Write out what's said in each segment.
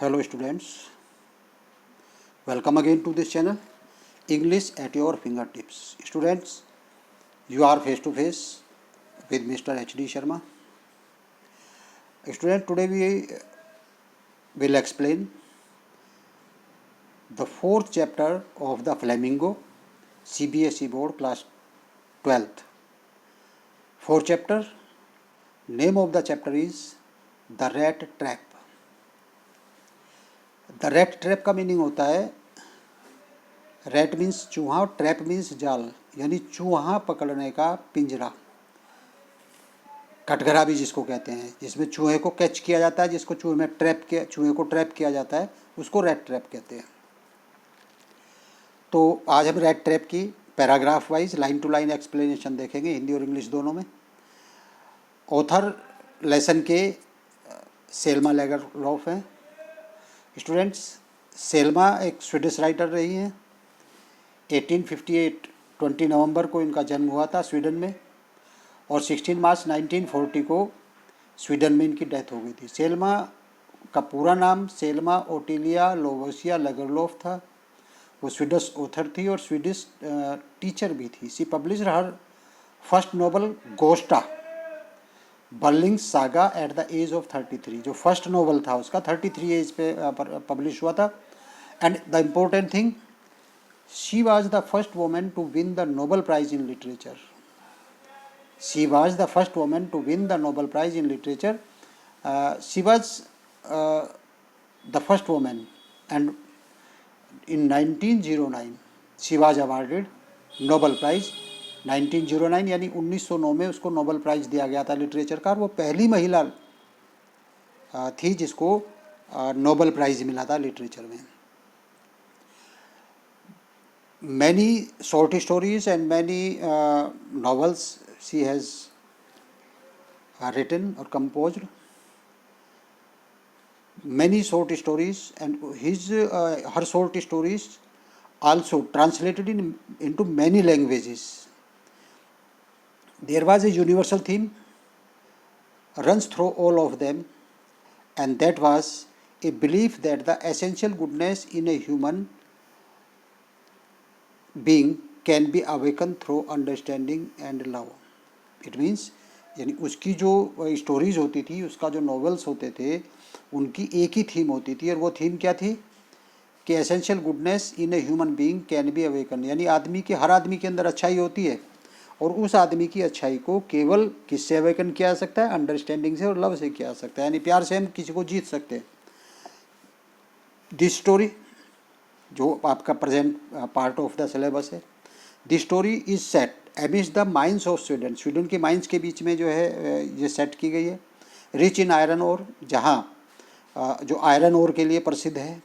Hello students, welcome again to this channel English at your fingertips. Students, you are face to face with Mr. H.D. Sharma. Student, today we will explain the fourth chapter of the Flamingo CBSE board class 12th. Fourth chapter, name of the chapter is The Rat Trap. The rat trap का meaning होता है, rat means चूहा, trap means जाल, यानी चूहा पकड़ने का पिंजरा, कटघरा भी जिसको कहते हैं, जिसमें चूहे को कैच किया जाता है, जिसको चूहे को ट्रैप किया जाता है, उसको रैट ट्रैप कहते हैं। तो आज हम रैट ट्रैप की paragraph wise line to line explanation देखेंगे, हिंदी और इंग्लिश दोनों में। ऑथर लेसन के सेल्मा लैगरलॉफ हैं। स्टूडेंट्स, सेल्मा एक स्वीडिश राइटर रही हैं। 1858 20 नवंबर को इनका जन्म हुआ था स्वीडन में, और 16 मार्च 1940 को स्वीडन में इनकी डेथ हो गई थी। सेल्मा का पूरा नाम सेल्मा ओटिलिया लोवोसिया लैगरलॉफ था। वो स्वीडिश ऑथर थी और स्वीडिश टीचर भी थी। She published her first novel Gosta Berling saga at the age of 33। जो फर्स्ट नॉवल था उसका 33 एज पे पब्लिश हुआ था। And the important thing, she was the first women to win the Nobel prize in literature. She was the first women to win the Nobel prize in literature. She was the first women, and in 1909 she was awarded Nobel prize. 1909 यानी 1909 में उसको Nobel prize दिया गया था literature का। वो पहली महिला थी जिसको नोबेल प्राइज मिला था लिटरेचर में। Many short stories and many novels she has written और composed. Many short stories and her short stories also translated into many languages. There was a universal theme runs through all of them, and that was a belief that the essential goodness in a human being can be awakened through understanding and love. It means यानी उसकी जो stories होती थी, उसका जो novels होते थे, उनकी एक ही थीम होती थी, और वो थीम क्या थी कि essential goodness in a human being can be awaken, यानी हर आदमी के अंदर अच्छाई होती है, और उस आदमी की अच्छाई को केवल किससे अवेकन किया जा सकता है? अंडरस्टैंडिंग से और लव से किया जा सकता है, यानी प्यार से हम किसी को जीत सकते हैं। दिस स्टोरी, जो आपका present part of the syllabus है, this story is set amidst the mines of Sweden. Sweden के माइंस के बीच में जो है ये सेट की गई है। रिच इन आयरन ओर, जहाँ जो आयरन ओर के लिए प्रसिद्ध है,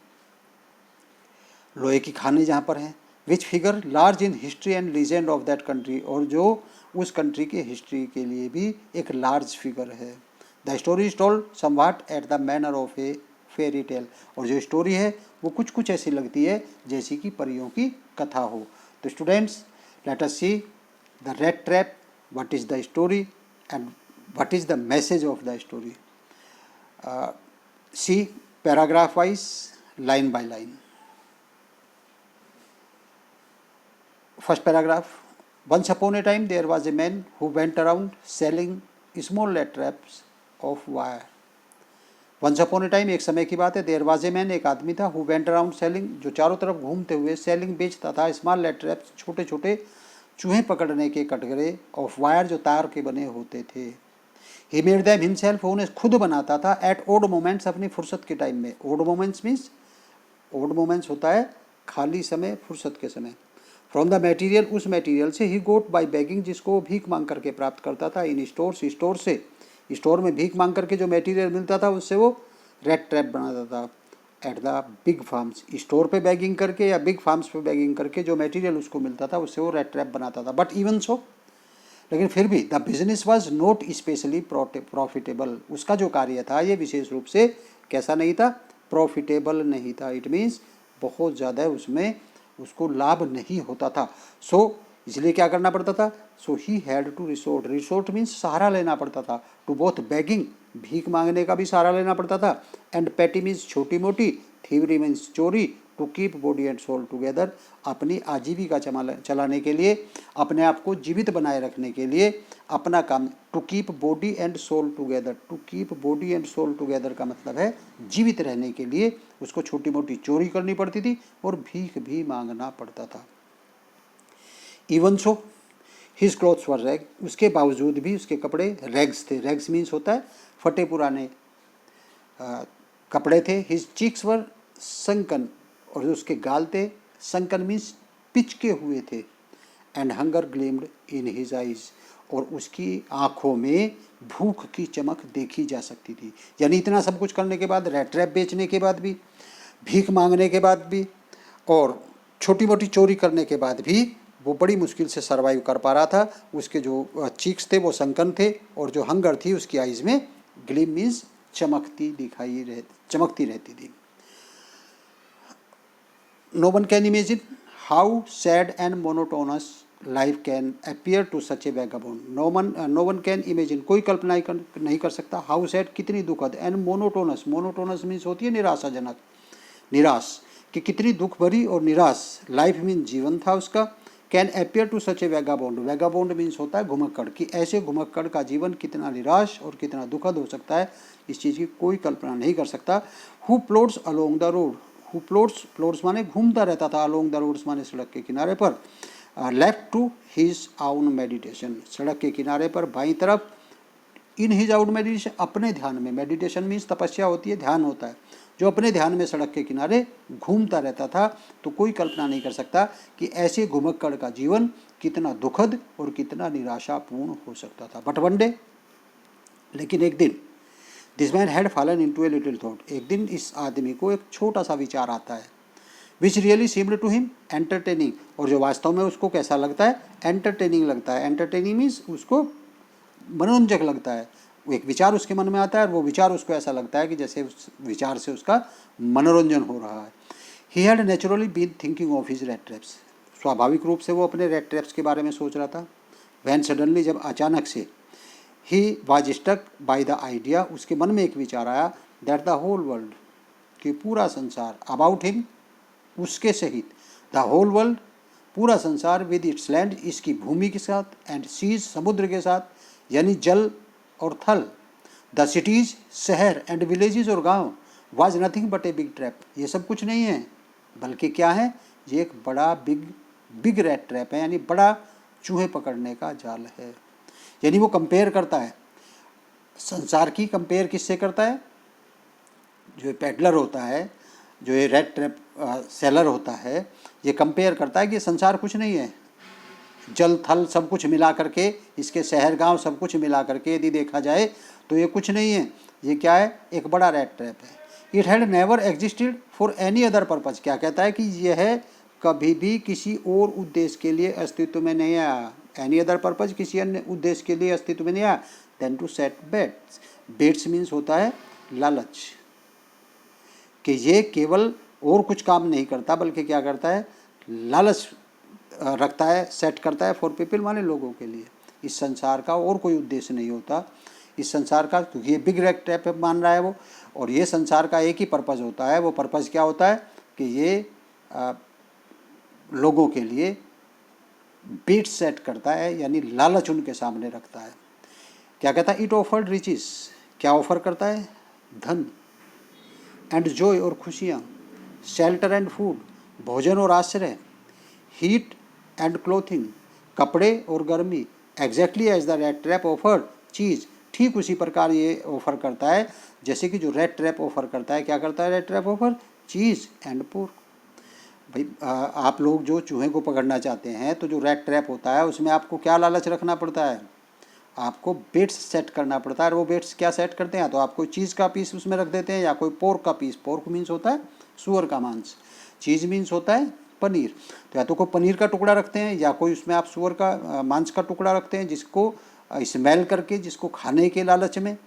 लोहे की खानें जहाँ पर हैं। Which figure large in history and legend of that country, और जो उस कंट्री की हिस्ट्री के लिए भी एक लार्ज फिगर है। The story is told somewhat at the manner of A fairy tale, और जो स्टोरी है वो कुछ ऐसी लगती है जैसी कि परियों की कथा हो। तो students, let us see the rat trap, what is the story and what is the message of the story. See paragraph wise, line by line. First paragraph. Once upon a time there was a man who went around selling small rat traps of wire. Once upon a time, एक समय की बात है, there was a man, एक आदमी था, who went around selling, जो चारों तरफ घूमते हुए selling बेचता था, small rat traps, छोटे छोटे चूहे पकड़ने के कटघरे of wire, जो तार के बने होते थे। He made them himself, उन्हें खुद बनाता था, at odd moments, अपनी फुर्सत के टाइम में। odd moments means, odd moments होता है खाली समय, फुर्सत के समय। फ्रॉम द मटेरियल, उस मटेरियल से, ही गोट बाय बेगिंग, जिसको भीख मांग करके प्राप्त करता था। इन स्टोर से, स्टोर में भीख मांग करके जो मटेरियल मिलता था उससे वो रेड ट्रैप बनाता था। At the big farms, store पे बैगिंग करके या बिग फार्म्स पे बैगिंग करके जो मटेरियल उसको मिलता था उससे वो रेड ट्रैप बनाता था। बट इवन सो, लेकिन फिर भी the business was not specially profitable, उसका जो कार्य था ये विशेष रूप से कैसा नहीं था? प्रॉफिटेबल नहीं था। इट मीन्स बहुत ज़्यादा उसमें उसको लाभ नहीं होता था। सो इसलिए क्या करना पड़ता था? So he had to resort means सहारा लेना पड़ता था, टू बोथ बेगिंग भीख मांगने का भी सहारा लेना पड़ता था। एंड पेटी मीन्स छोटी मोटी, थीवरी मीन्स चोरी, to keep body and soul together, अपनी आजीविका चलाने के लिए, अपने आप को जीवित बनाए रखने के लिए अपना काम, to keep body and soul together, to keep body and soul together का मतलब है जीवित रहने के लिए उसको छोटी मोटी चोरी करनी पड़ती थी और भीख भी मांगना पड़ता था। इवन सो हिज क्लॉथ्स वर रैग, उसके बावजूद भी उसके कपड़े रैग्स थे। रैग्स मीन्स होता है फटे पुराने कपड़े थे। हिज चीक्स वर संकन, और जो उसके गाल थे संकन मीन्स पिचके हुए थे। And hunger gleamed in his eyes, और उसकी आँखों में भूख की चमक देखी जा सकती थी। यानी इतना सब कुछ करने के बाद, रैट ट्रैप बेचने के बाद भी, भीख मांगने के बाद भी और छोटी मोटी चोरी करने के बाद भी वो बड़ी मुश्किल से सरवाइव कर पा रहा था। उसके जो चीक्स थे वो संकन थे और जो हंगर थी उसकी आइज में ग्लिम मीन्स चमकती रहती थी। No one can imagine how sad and monotonous life can appear to such a vagabond. No one can imagine, कोई कल्पना नहीं कर सकता, हाउ सैड कितनी दुखद, एंड मोनोटोनस, मोनोटोनस मीन्स होती है निराशाजनक, निराश, कि कितनी दुख भरी और निराश लाइफ मीन जीवन था उसका। Can appear to such a vagabond, vagabond means होता है घुमक्कड़, कि ऐसे घुमक्कड़ का जीवन कितना निराश और कितना दुखद हो सकता है, इस चीज़ की कोई कल्पना नहीं कर सकता। Who plots along the road, who plots माने घूमता रहता था, अलोंग द रोड्स माने सड़क के किनारे पर, लेफ्ट टू हिज आउन मेडिटेशन, सड़क के किनारे पर बाईं तरफ, इन हिज आउट मेडिटेशन, अपने ध्यान में, मेडिटेशन मीन्स तपस्या होती है, ध्यान होता है, जो अपने ध्यान में सड़क के किनारे घूमता रहता था। तो कोई कल्पना नहीं कर सकता कि ऐसे घुमक्कड़ का जीवन कितना दुखद और कितना निराशापूर्ण हो सकता था। बट वन डे, लेकिन एक दिन, this man had fallen into a little thought, एक दिन इस आदमी को एक छोटा सा विचार आता है, which really seemed to him entertaining, और जो वास्तव में उसको कैसा लगता है, एंटरटेनिंग लगता है। एंटरटेनिंग मीन्स उसको मनोरंजक लगता है। एक विचार उसके मन में आता है और वो विचार उसको ऐसा लगता है कि जैसे उस विचार से उसका मनोरंजन हो रहा है। He had naturally been thinking of his rat traps, स्वाभाविक रूप से वो अपने रेड ट्रैप्स के बारे में सोच रहा था। वैन सडनली, जब अचानक से, he was struck by the idea, उसके मन में एक विचार आया, दैट द होल वर्ल्ड, कि पूरा संसार, अबाउट हिम, उसके सहित, द होल वर्ल्ड, पूरा संसार, विद इट्स लैंड, इसकी भूमि के साथ, एंड सीज, समुद्र के साथ, यानी जल और थल, द सिटीज़, शहर, एंड विलेजेस, और गांव, was nothing but a big trap, ये सब कुछ नहीं है बल्कि क्या है, ये एक बड़ा बिग रेड ट्रैप है, यानी बड़ा चूहे पकड़ने का जाल है। यानी वो कंपेयर करता है संसार की, कंपेयर किससे करता है, जो पेडलर होता है, जो ये रेड ट्रैप सेलर होता है, ये कंपेयर करता है कि संसार कुछ नहीं है, जल थल सब कुछ मिला करके, इसके शहर गांव सब कुछ मिला करके यदि देखा जाए तो ये कुछ नहीं है, ये क्या है, एक बड़ा रेड ट्रैप है। It had never existed for any other purpose, क्या कहता है कि यह कभी भी किसी और उद्देश्य के लिए अस्तित्व में नहीं आया, एनी अदर पर्पज़, किसी अन्य उद्देश्य के लिए अस्तित्व में नहीं आया, then to set baits, baits means होता है लालच, कि ये केवल और कुछ काम नहीं करता बल्कि क्या करता है, लालच रखता है, सेट करता है, फॉर पीपल माने लोगों के लिए। इस संसार का और कोई उद्देश्य नहीं होता इस संसार का, क्योंकि ये बिग रेड ट्रैप मान रहा है वो, और ये संसार का एक ही पर्पज़ होता है, वो पर्पज़ क्या होता है कि ये लोगों के लिए बीट सेट करता है, यानी लालच उनके सामने रखता है। क्या कहता है, इट ऑफर्ड रिचेस, क्या ऑफर करता है, धन, एंड जॉय, और खुशियाँ, शेल्टर एंड फूड, भोजन और आश्रय, हीट एंड क्लोथिंग, कपड़े और गर्मी, exactly as the red trap offer cheese, ठीक उसी प्रकार ये ऑफर करता है जैसे कि जो रेड ट्रैप ऑफर करता है। क्या करता है red trap offer, cheese and pork. भाई आप लोग जो चूहे को पकड़ना चाहते हैं तो जो रेड ट्रैप होता है उसमें आपको क्या लालच रखना पड़ता है, आपको बेट्स सेट करना पड़ता है, और वो बेट्स क्या सेट करते हैं, तो आप कोई चीज़ का पीस उसमें रख देते हैं या कोई पोर्क का पीस, पोर्क मीन्स होता है सूअर का मांस, चीज़ मीन्स होता है पनीर, तो या तो कोई पनीर का टुकड़ा रखते हैं या कोई उसमें आप सूअर का मांस का टुकड़ा रखते हैं, जिसको स्मेल करके, जिसको खाने के लालच में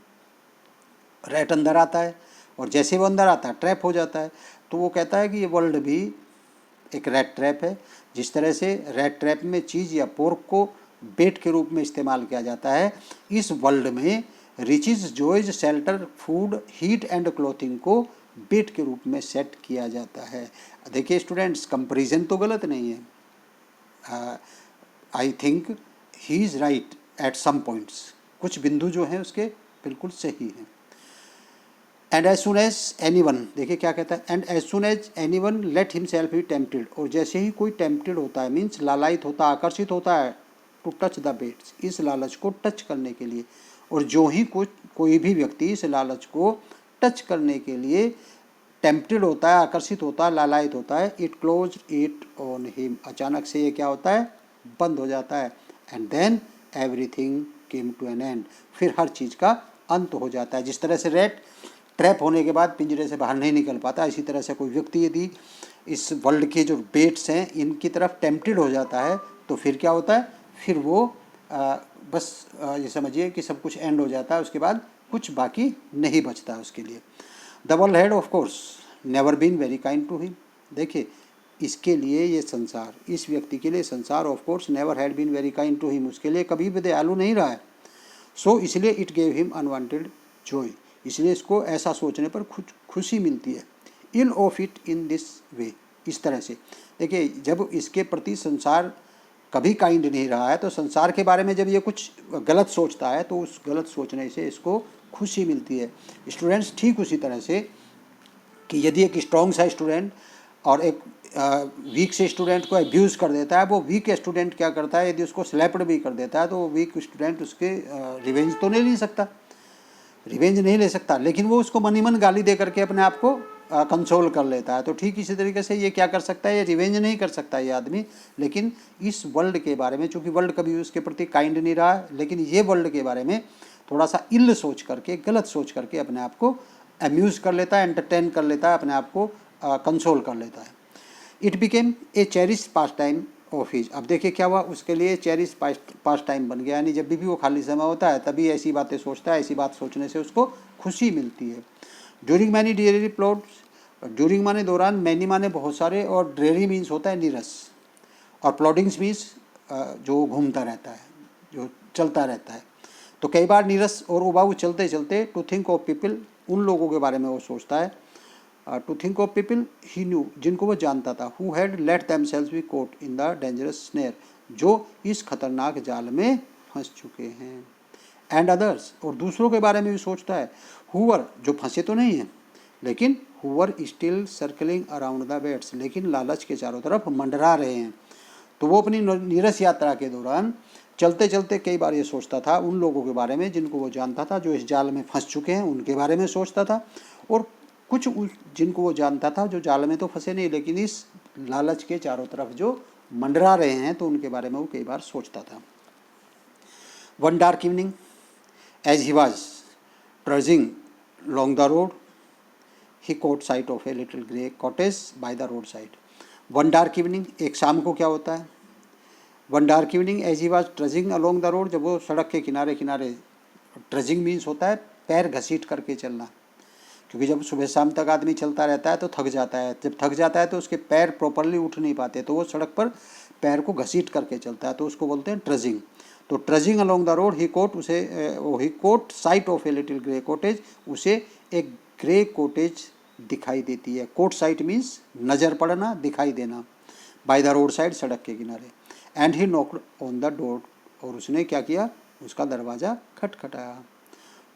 रैट अंदर आता है, और जैसे वो अंदर आता है ट्रैप हो जाता है। तो वो कहता है कि ये वर्ल्ड भी एक रेड ट्रैप है। जिस तरह से रेड ट्रैप में चीज़ या पोर्क को बेट के रूप में इस्तेमाल किया जाता है, इस वर्ल्ड में riches, joys, shelter, food, heat and clothing को बेट के रूप में सेट किया जाता है। देखिए स्टूडेंट्स, कंपैरिजन तो गलत नहीं है, I think he is right at some points, कुछ बिंदु जो हैं उसके बिल्कुल सही हैं। And as soon as any one, देखिए क्या कहता है, and as soon as any one let himself be tempted, और जैसे ही कोई टेम्पटेड होता है, मीन्स लालायित होता है, आकर्षित होता है, टू टच द बेट्स, इस लालच को टच करने के लिए, और जो ही कोई भी व्यक्ति इस लालच को टच करने के लिए टेम्पटेड होता है, आकर्षित होता है, लालायित होता है, it close it on him, अचानक से ये क्या होता है, बंद हो जाता है। And then everything came to an end, फिर हर चीज़ का अंत हो जाता है। जिस तरह से रेट ट्रैप होने के बाद पिंजरे से बाहर नहीं निकल पाता, इसी तरह से कोई व्यक्ति यदि इस वर्ल्ड के जो बेट्स हैं इनकी तरफ टेम्पटेड हो जाता है तो फिर क्या होता है, फिर वो बस ये समझिए कि सब कुछ एंड हो जाता है, उसके बाद कुछ बाकी नहीं बचता है उसके लिए। The world had of course never been very kind to him, देखिए इसके लिए ये संसार, इस व्यक्ति के लिए संसार of course never had been very kind to him, उसके लिए कभी भी दयालु नहीं रहा है। सो इसलिए it gave him unwanted joy, इसलिए इसको ऐसा सोचने पर खुशी मिलती है। Ill of it in this way, इस तरह से देखिए, जब इसके प्रति संसार कभी काइंड नहीं रहा है तो संसार के बारे में जब ये कुछ गलत सोचता है तो उस गलत सोचने से इसको खुशी मिलती है। स्टूडेंट्स, ठीक उसी तरह से कि यदि एक स्ट्रॉन्ग सा स्टूडेंट और एक वीक से स्टूडेंट को अब्यूज़ कर देता है, वो वीक स्टूडेंट क्या करता है, यदि उसको स्लैप्ड भी कर देता है तो वो वीक स्टूडेंट उसके रिवेंज तो नहीं ले सकता, रिवेंज नहीं ले सकता, लेकिन वो उसको मनी मन गाली दे करके अपने आप को कंसोल कर लेता है। तो ठीक इसी तरीके से ये क्या कर सकता है, ये रिवेंज नहीं कर सकता ये आदमी, लेकिन इस वर्ल्ड के बारे में, चूँकि वर्ल्ड कभी उसके प्रति काइंड नहीं रहा, लेकिन ये वर्ल्ड के बारे में थोड़ा सा इल सोच करके, गलत सोच करके अपने आप को अम्यूज़ कर लेता है, एंटरटेन कर लेता है, अपने आप को कंसोल कर लेता है। It became a cherish pass time of his, अब देखिए क्या हुआ, उसके लिए चेरिश पास टाइम बन गया, यानी जब भी वो खाली समय होता है तभी ऐसी बातें सोचता है, ऐसी बात सोचने से उसको खुशी मिलती है। During many dreary plots, during माने दौरान, मैनी माने बहुत सारे, और ड्रेरी मीन्स होता है नीरस, और प्लॉटिंग्स मीन्स जो घूमता रहता है, जो चलता रहता है। तो कई बार नीरस और उबाऊ चलते चलते टू थिंक ऑफ पीपल, उन लोगों के बारे में वो सोचता है, to think of people he knew, जिनको वो जानता था, who had let themselves be caught in the dangerous snare, जो इस खतरनाक जाल में फंस चुके हैं। एंड अदर्स, और दूसरों के बारे में भी सोचता है, हुवर, जो फंसे तो नहीं हैं लेकिन however still circling around the beds, लेकिन लालच के चारों तरफ मंडरा रहे हैं। तो वो अपनी नीरस यात्रा के दौरान चलते चलते कई बार ये सोचता था उन लोगों के बारे में जिनको वो जानता था, जो इस जाल में फंस चुके हैं, उनके बारे में सोचता था, और कुछ जिनको वो जानता था जो जाल में तो फंसे नहीं लेकिन इस लालच के चारों तरफ जो मंडरा रहे हैं, तो उनके बारे में वो कई बार सोचता था। One dark evening as he was trudging along the road he caught sight of a little grey cottage by the roadside. One dark evening, एक शाम को क्या होता है, one dark evening as he was trudging along the road, जब वो सड़क के किनारे किनारे, ट्रजिंग मीन्स होता है पैर घसीट करके चलना, क्योंकि जब सुबह शाम तक आदमी चलता रहता है तो थक जाता है, जब थक जाता है तो उसके पैर प्रॉपरली उठ नहीं पाते, तो वो सड़क पर पैर को घसीट करके चलता है, तो उसको बोलते हैं ट्रजिंग। तो trudging along the road he caught, उसे he caught sight of a little grey cottage, उसे एक ग्रे कॉटेज दिखाई देती है। कोट साइट मीन्स नज़र पड़ना, दिखाई देना, बाय द रोड साइड, सड़क के किनारे। And he knocked on the door, और उसने क्या किया, उसका दरवाज़ा खटखटाया।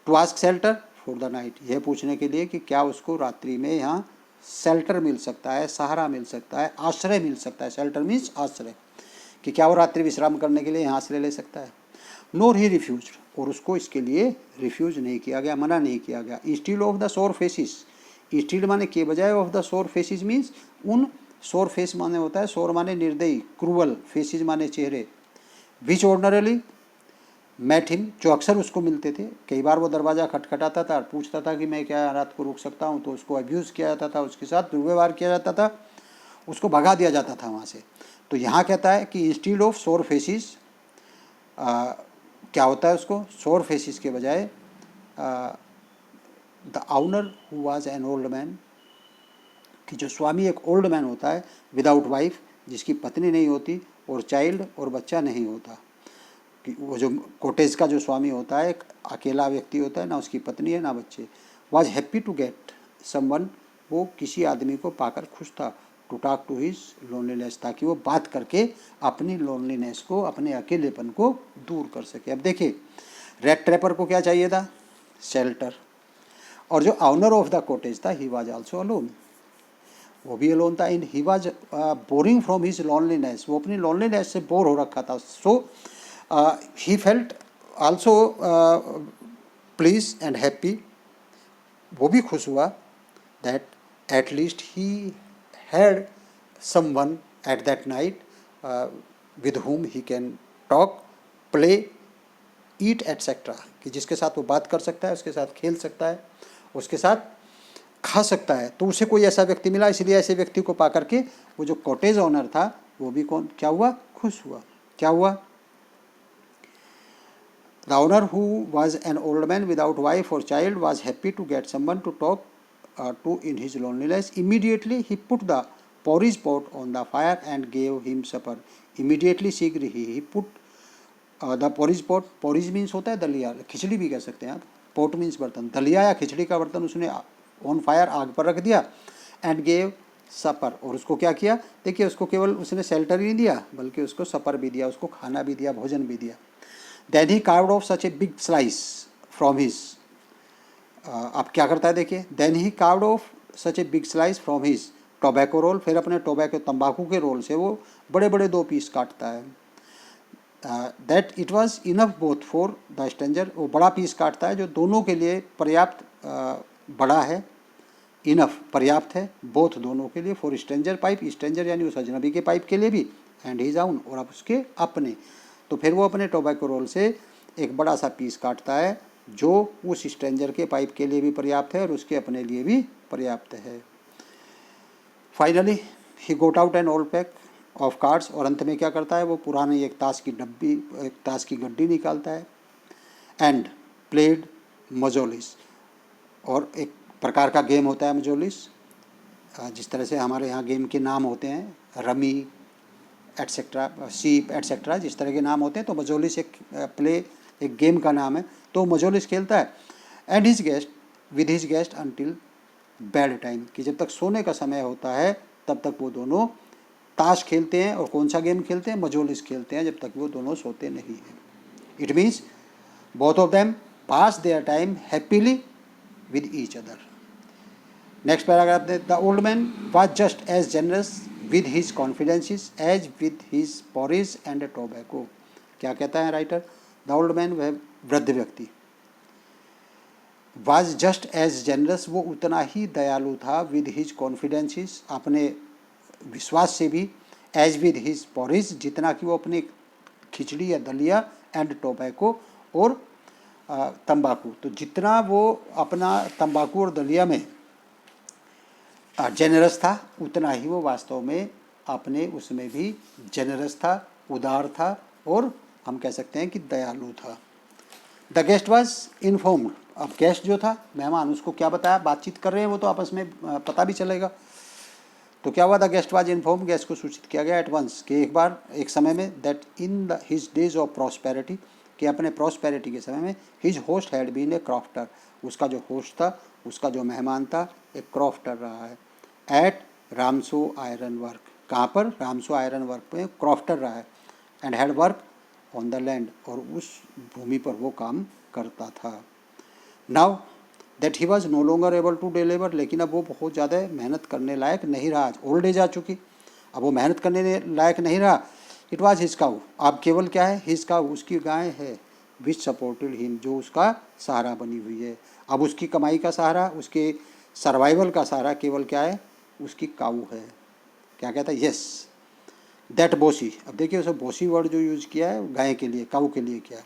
To ask shelter for the night, यह पूछने के लिए कि क्या उसको रात्रि में यहाँ शेल्टर मिल सकता है, सहारा मिल सकता है, आश्रय मिल सकता है। शेल्टर मीन्स आश्रय, कि क्या वो रात्रि विश्राम करने के लिए यहाँ आश्रय ले सकता है। नोर ही रिफ्यूज, और उसको इसके लिए रिफ्यूज नहीं किया गया, मना नहीं किया गया। इंस्टीड ऑफ द सोर फेसिस, इंस्टीड माने के बजाय, ऑफ द सोर फेसिस मीन्स उन, सोर फेस माने होता है, सोर माने निर्दयी, क्रूअल, फेसिस माने चेहरे, विच ऑर्डनरली मैट हिम, जो अक्सर उसको मिलते थे। कई बार वो दरवाज़ा खटखटाता था और पूछता था कि मैं क्या रात को रुक सकता हूँ, तो उसको अब्यूज़ किया जाता था, उसके साथ दुर्व्यवहार किया जाता था, उसको भगा दिया जाता था वहाँ से। तो यहाँ कहता है कि इंस्टीड ऑफ सोर फेसिस, क्या होता है उसको, सोर फेसिस के बजाय the owner who was an old man, कि जो स्वामी एक ओल्ड मैन होता है, विदाउट वाइफ, जिसकी पत्नी नहीं होती और चाइल्ड और बच्चा नहीं होता, कि वो जो कॉटेज का जो स्वामी होता है एक अकेला व्यक्ति होता है, ना उसकी पत्नी है ना बच्चे। Was happy to get someone, वो किसी आदमी को पाकर खुश था। To talk to his loneliness, ताकि वो बात करके अपनी लोनलीनेस को, अपने अकेलेपन को दूर कर सके। अब देखिए रेड ट्रैपर को क्या चाहिए था? शेल्टर। और जो ऑनर ऑफ द कॉटेज था, ही वॉज ऑल्सो अलोन, वो भी अलोन था। In he was boring from his loneliness, वो अपनी लोनलीनेस से बोर हो रखा था। So he felt also please and happy, वो भी खुश हुआ that at least he had someone at that night with whom he can talk, play, eat etcetera, कि जिसके साथ वो बात कर सकता है, उसके साथ खेल सकता है, उसके साथ खा सकता है। तो उसे कोई ऐसा व्यक्ति मिला, इसलिए ऐसे व्यक्ति को पा करके वो जो कॉटेज ओनर था वो भी क्या हुआ? खुश हुआ। क्या हुआ? The owner, who was an old man without wife or child, was happy to get someone to talk to in his loneliness. Immediately he put the porridge pot on the fire and gave him supper. Immediately शीघ्र ही put the porridge pot, porridge means होता है दलिया, खिचड़ी भी कह सकते हैं आप, pot means बर्तन, दलिया या खिचड़ी का बर्तन उसने on fire, आग पर रख दिया, and gave सपर, और उसको क्या किया? देखिए उसको केवल उसने शेल्टर ही नहीं दिया बल्कि उसको सपर भी दिया, उसको खाना भी दिया, भोजन भी दिया। Then he carved off such a big slice from his, अब क्या करता है देखिए, then he carved off such a big slice from his tobacco roll, फिर अपने टोबैको तंबाकू के रोल से वो बड़े बड़े 2 पीस काटता है। That it was enough both for the stranger, वो बड़ा पीस काटता है जो दोनों के लिए पर्याप्त बड़ा है, इनफ पर्याप्त है, बोथ दोनों के लिए, फॉर स्ट्रेंजर पाइप, स्ट्रेंजर यानी उस अजनबी के पाइप के लिए भी, एंड हिज आउन, और आप उसके अपने। तो फिर वो अपने टोबैको रोल से एक बड़ा सा पीस काटता है जो उस स्ट्रेंजर के पाइप के लिए भी पर्याप्त है और उसके अपने लिए भी पर्याप्त है। Finally he got out an old pack of cards, और अंत में क्या करता है? वो पुरानी एक ताश की गड्डी निकालता है, एंड प्लेड मजोलिस, और एक प्रकार का गेम होता है मजोलिस, जिस तरह से हमारे यहाँ गेम के नाम होते हैं रमी एटसेट्रा, सीप एटसेट्रा, जिस तरह के नाम होते हैं, तो मजोलिस एक गेम का नाम है। तो मजोलिस खेलता है and his guest with his guest until bed time, कि जब तक सोने का समय होता है तब तक वो दोनों ताश खेलते हैं। और कौन सा गेम खेलते हैं? मजोलिस खेलते हैं, जब तक वो दोनों सोते नहीं हैं। It means both of them pass their time happily with each other. Next paragraph they, the old man was just as generous with his confidences as with his porridge and tobacco. क्या कहता है writer? The old man, वह वृद्ध व्यक्ति, was just as generous, वो उतना ही दयालु था, विद हिज कॉन्फिडेंसेस, अपने विश्वास से भी, एज विद हिज पॉरिज, जितना कि वो अपने खिचड़ी या दलिया, एंड टोबैको, और तंबाकू, तो जितना वो अपना तंबाकू और दलिया में जेनरस था उतना ही वो वास्तव में अपने उसमें भी जेनरस था, उदार था, और हम कह सकते हैं कि दयालु था। द गेस्ट वॉज इन्फॉर्म्ड, अब गेस्ट जो था मेहमान, उसको क्या बताया? बातचीत कर रहे हैं वो तो आपस में पता भी चलेगा। तो क्या हुआ? The guest was inform, guest को सूचित किया गया एट वंस, कि एक समय में, that in the his days of prosperity, कि अपने प्रॉस्पेरिटी के समय में, his host had been a crofter, उसका जो होस्ट था, उसका जो मेहमान था, एक क्रॉफ्टर रहा है। एट रामसो आयरन वर्क, कहाँ पर? रामसो आयरन वर्क में क्रॉफ्टर रहा है। And had work on the land, और उस भूमि पर वो काम करता था। Now that he was no longer able to deliver, लेकिन अब वो बहुत ज़्यादा मेहनत करने लायक नहीं रहा, ओल्ड एज आ चुकी, अब वो मेहनत करने लायक नहीं रहा। इट वॉज हिज काउ, अब केवल क्या है? हिज काउ, उसकी गाय है, विच सपोर्टेड हिम, जो उसका सहारा बनी हुई है। अब उसकी कमाई का सहारा, उसके सर्वाइवल का सहारा केवल क्या है? उसकी काऊ है। क्या कहता है? यस दैट बोसी, अब देखिए उसे बोसी वर्ड जो यूज किया है गाय के लिए, काऊ के लिए, क्या?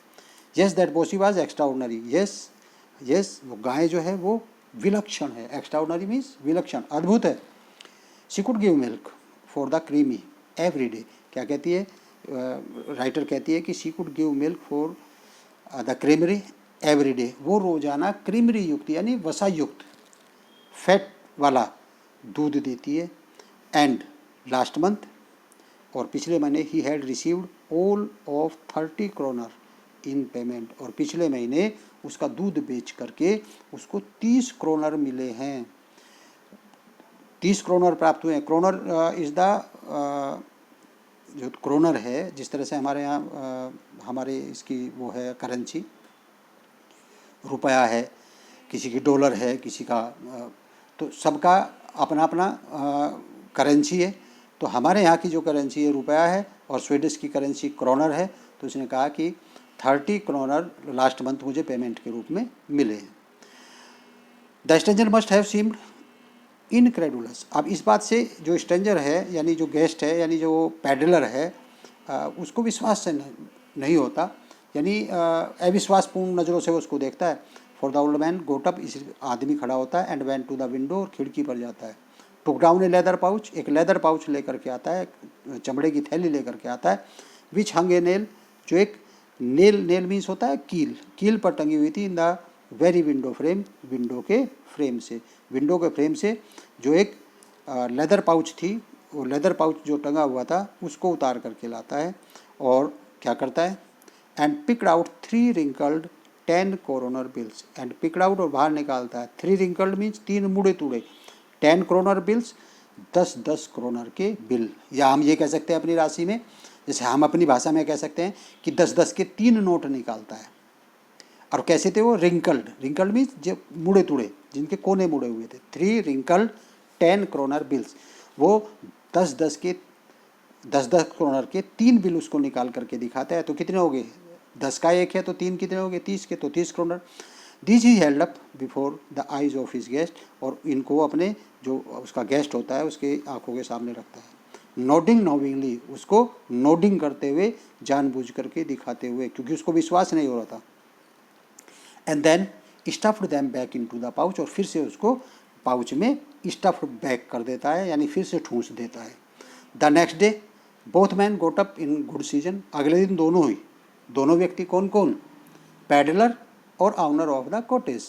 Yes that Bossy was extraordinary, yes वो गाय जो है वो विलक्षण है, एक्स्ट्रा ऑर्डनरी मीन्स विलक्षण, अद्भुत है। She could give milk for the creamy every day, क्या कहती है राइटर? कहती है कि she could give milk for the creamery every day, वो रोजाना क्रीमरी युक्त यानी वसा युक्त फैट वाला दूध देती है। एंड लास्ट मंथ, और पिछले महीने, he had received all of 30 kronor, in payment, और पिछले महीने उसका दूध बेच करके उसको 30 क्रोनर मिले हैं, 30 क्रोनर प्राप्त हुए हैं। क्रोनर इज़ द जो क्रोनर है, जिस तरह से हमारे यहाँ हमारे इसकी वो है करेंसी, रुपया है, किसी की डॉलर है, किसी का तो सबका अपना अपना करेंसी है। तो हमारे यहाँ की जो करेंसी है रुपया है और स्वीडिश की करेंसी क्रोनर है। तो उसने कहा कि 30 क्रोनर लास्ट मंथ मुझे पेमेंट के रूप में मिले हैं। The stranger must have seemed incredulous. अब इस बात से जो स्ट्रेंजर है, यानी जो गेस्ट है, यानी जो पैडलर है, उसको विश्वास से नहीं होता, यानी अविश्वासपूर्ण नज़रों से उसको देखता है। For the old man got up, इस आदमी खड़ा होता है, and went to the window, और खिड़की पर जाता है। Took down a leather pouch, एक लेदर पाउच लेकर के आता है, चमड़े की थैली लेकर के आता है। विच हंग ए नेल, जो एक नेल मीन्स होता है कील, कील पर टंगी हुई थी। In the very window frame, window के फ्रेम से, विंडो के फ्रेम से जो एक लेदर पाउच थी, वो लेदर पाउच जो टंगा हुआ था उसको उतार करके लाता है और क्या करता है, and picked out 3 wrinkled 10 kronor bills, and picked out और बाहर निकालता है 3 रिंकल्ड मीन्स 3 मुड़े तुड़े 10 क्रोनर बिल्स 10 क्रोनर के बिल, या हम ये कह सकते हैं अपनी राशि में, जैसे हम अपनी भाषा में कह सकते हैं कि 10 के 3 नोट निकालता है। और कैसे थे वो, रिंकल्ड, रिंकल्ड मीन्स जो मुड़े तुड़े, जिनके कोने मुड़े हुए थे। 3 रिंकल्ड 10 क्रोनर बिल्स, वो 10 क्रोनर के 3 बिल उसको निकाल करके दिखाता है। तो कितने हो गए, 10 का 1 है तो 3 कितने हो गए, 30 के, तो 30 kronor. This he held up before the eyes of his guest, और इनको अपने जो उसका गेस्ट होता है उसके आंखों के सामने रखता है। नोडिंग नोविंगली, उसको नोडिंग करते हुए, जानबूझ करके दिखाते हुए, क्योंकि उसको विश्वास नहीं हो रहा था। And then stuffed them back into the pouch, और फिर से उसको पाउच में स्टफ्ड बैक कर देता है, यानी फिर से ठूंस देता है। The next day both man got up in good season, अगले दिन दोनों व्यक्ति कौन कौन, पैडलर और ऑनर ऑफ द कॉटेज,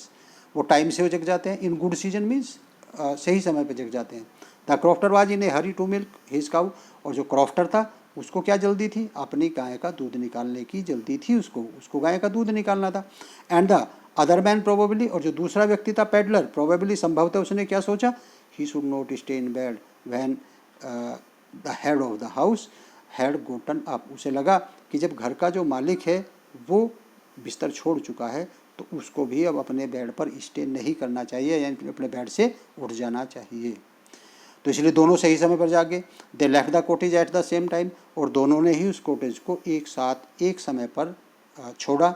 वो टाइम से वो जग जाते हैं। इन गुड सीजन मीन्स सही समय पे जग जाते हैं। The crofter was in a hurry to milk his cow, और जो क्रॉफ्टर था उसको क्या जल्दी थी, अपनी गाय का दूध निकालने की जल्दी थी, उसको गाय का दूध निकालना था। And the other man probably, और जो दूसरा व्यक्ति था पैडलर, प्रोबेबली संभवतः उसने क्या सोचा, he should not stay in bed when the head of the house had Gotan up, उसे लगा कि जब घर का जो मालिक है वो बिस्तर छोड़ चुका है तो उसको भी अब अपने बेड पर स्टे नहीं करना चाहिए, यानी अपने बेड से उठ जाना चाहिए। तो इसलिए दोनों सही समय पर जागे। They left the cottage at the same time, और दोनों ने ही उस कॉटेज को एक साथ एक समय पर छोड़ा।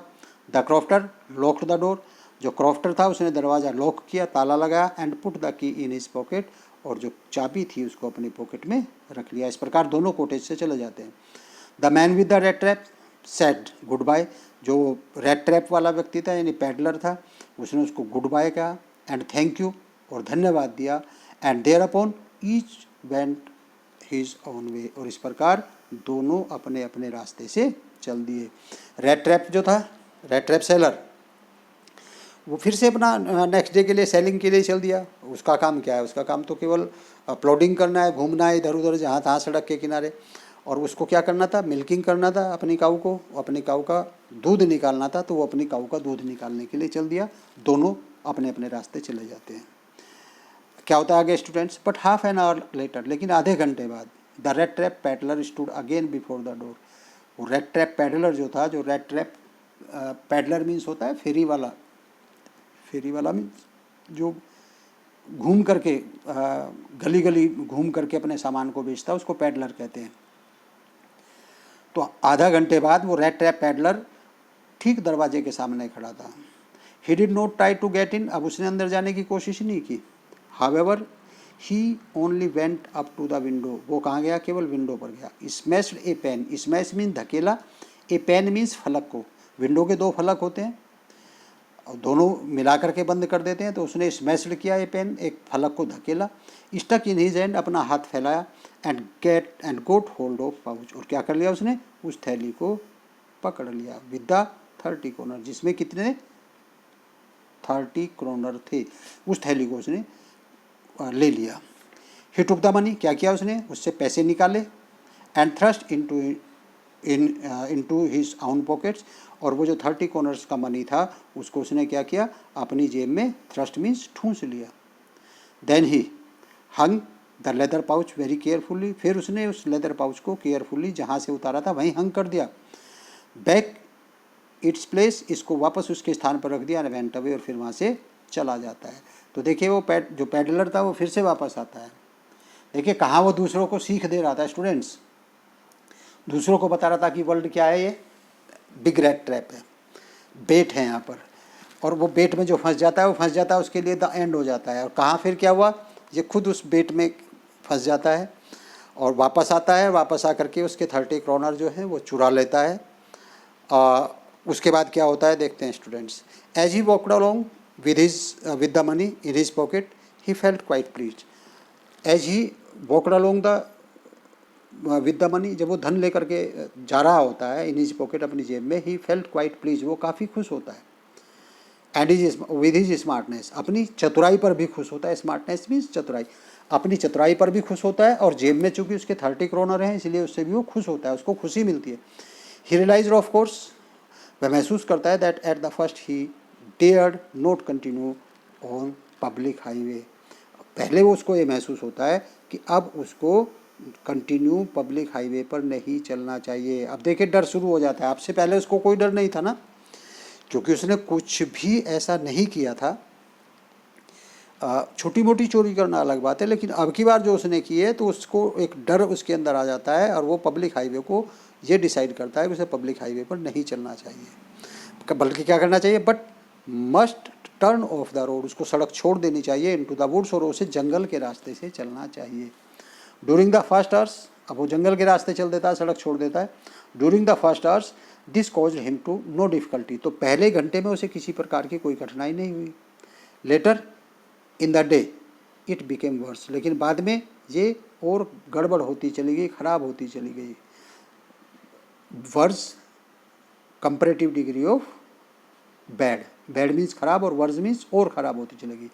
The crofter locked the door, जो क्रॉफ्टर था उसने दरवाज़ा लॉक किया, ताला लगाया, and put the key in his pocket, और जो चाबी थी उसको अपनी पॉकेट में रख लिया। इस प्रकार दोनों कॉटेज से चले जाते हैं। The man with the red trap said goodbye, जो रेड ट्रैप वाला व्यक्ति था यानी पैडलर था, उसने उसको गुड बाय कहा एंड थैंक यू, और धन्यवाद दिया। And thereupon each went his own way, और इस प्रकार दोनों अपने अपने रास्ते से चल दिए। रेड ट्रैप जो था, रेड ट्रैप सेलर, वो फिर से अपना नेक्स्ट डे के लिए सेलिंग के लिए चल दिया। उसका काम क्या है, उसका काम तो केवल प्लॉडिंग करना है, घूमना है इधर उधर जहाँ तहाँ सड़क के किनारे, और उसको क्या करना था, मिल्किंग करना था अपनी काऊ को, अपनी काऊ का दूध निकालना था। तो वो अपनी काऊ का दूध निकालने के लिए चल दिया। दोनों अपने अपने रास्ते चले जाते हैं। क्या होता है आगे students, but half an hour later, लेकिन आधे घंटे बाद, the red trap peddler stood again before the door, वो रेड ट्रैप पैडलर जो था, जो रेड ट्रैप पैडलर मीन्स होता है फेरी वाला, फेरी वाला मीन्स जो घूम करके गली गली घूम करके अपने सामान को बेचता है, उसको पैडलर कहते हैं। तो आधा घंटे बाद वो रेड ट्रैप पैडलर ठीक दरवाजे के सामने खड़ा था। He did not try to get in, अब उसने अंदर जाने की कोशिश नहीं की। However he only went up to the window, वो कहाँ गया, केवल विंडो पर गया। Smashed a pane, smash mean धकेला, ए पेन मीन्स फलक को। विंडो के 2 फलक होते हैं और दोनों मिला करके बंद कर देते हैं, तो उसने स्मैश्ड किया ए पेन, एक फलक को धकेला। स्टक इन हिज हैंड, अपना हाथ फैलाया, and got hold of pouch, और क्या कर लिया उसने, उस थैली को पकड़ लिया। विद द 30 क्रोनर, जिसमें कितने 30 क्रोनर थे, उस थैली को उसने ले लिया। ही टुक द मनी, क्या किया उसने, उससे पैसे निकाले। And thrust into into his own pockets, और वो जो 30 कॉर्नर्स का मनी था उसको उसने क्या किया, अपनी जेब में थ्रस्ट मीन्स ठूंस लिया। Then he hung the leather pouch very carefully, फिर उसने उस लेदर पाउच को केयरफुली जहाँ से उतारा था वहीं हंग कर दिया। बैक इट्स प्लेस, इसको वापस उसके स्थान पर रख दिया, एंड वेंट अवे, और फिर वहाँ से चला जाता है। तो देखिए वो जो पैडलर था वो फिर से वापस आता है। देखिए कहाँ वो दूसरों को सीख दे रहा था स्टूडेंट्स, दूसरों को बता रहा था कि वर्ल्ड क्या है, ये बिग रेड ट्रैप है, बेट है यहाँ पर, और वो बेट में जो फंस जाता है वो फंस जाता है, उसके लिए द एंड हो जाता है। और कहाँ फिर क्या हुआ, ये खुद उस बेट में फंस जाता है और वापस आता है, वापस आकर के उसके 30 कॉर्नर जो है वो चुरा लेता है। उसके बाद क्या होता है देखते हैं students. As he walked along with the money in his pocket he felt quite pleased. As he walked along the with the money, जब वो धन लेकर के जा रहा होता है इन हिज पॉकेट, अपनी जेब में, ही फेल्ट क्वाइट प्लीज, वो काफ़ी खुश होता है। एंड विद हिज स्मार्टनेस, अपनी चतुराई पर भी खुश होता है। स्मार्टनेस मीन्स चतुराई, अपनी चतुराई पर भी खुश होता है, और जेब में चूंकि उसके 30 कॉर्नर हैं इसलिए उससे भी वो खुश होता है, उसको खुशी मिलती है। ही रियलाइज्ड ऑफ कोर्स, वह महसूस करता है that at the first he dared not continue on public highway, पहले वो उसको ये महसूस होता है कि अब उसको कंटिन्यू पब्लिक हाईवे पर नहीं चलना चाहिए। अब देखिए डर शुरू हो जाता है, आपसे पहले उसको कोई डर नहीं था ना, क्योंकि उसने कुछ भी ऐसा नहीं किया था। छोटी मोटी चोरी करना अलग बात है, लेकिन अब की बार जो उसने की है तो उसको एक डर उसके अंदर आ जाता है, और वो पब्लिक हाईवे को ये डिसाइड करता है कि उसे पब्लिक हाईवे पर नहीं चलना चाहिए, बल्कि क्या करना चाहिए, but must turn off the road, उसको सड़क छोड़ देनी चाहिए, इनटू द वुड्स, और उसे जंगल के रास्ते से चलना चाहिए। ड्यूरिंग द फर्स्ट आवर्स, अब वो जंगल के रास्ते चल देता है, सड़क छोड़ देता है। During the first hours this caused him to no difficulty, तो पहले घंटे में उसे किसी प्रकार की कोई कठिनाई नहीं हुई। Later in the day it became worse, लेकिन बाद में ये और गड़बड़ होती चली गई, खराब होती चली गई। Worse comparative degree of bad, bad means खराब और वर्स मीन्स और खराब होती चली गई।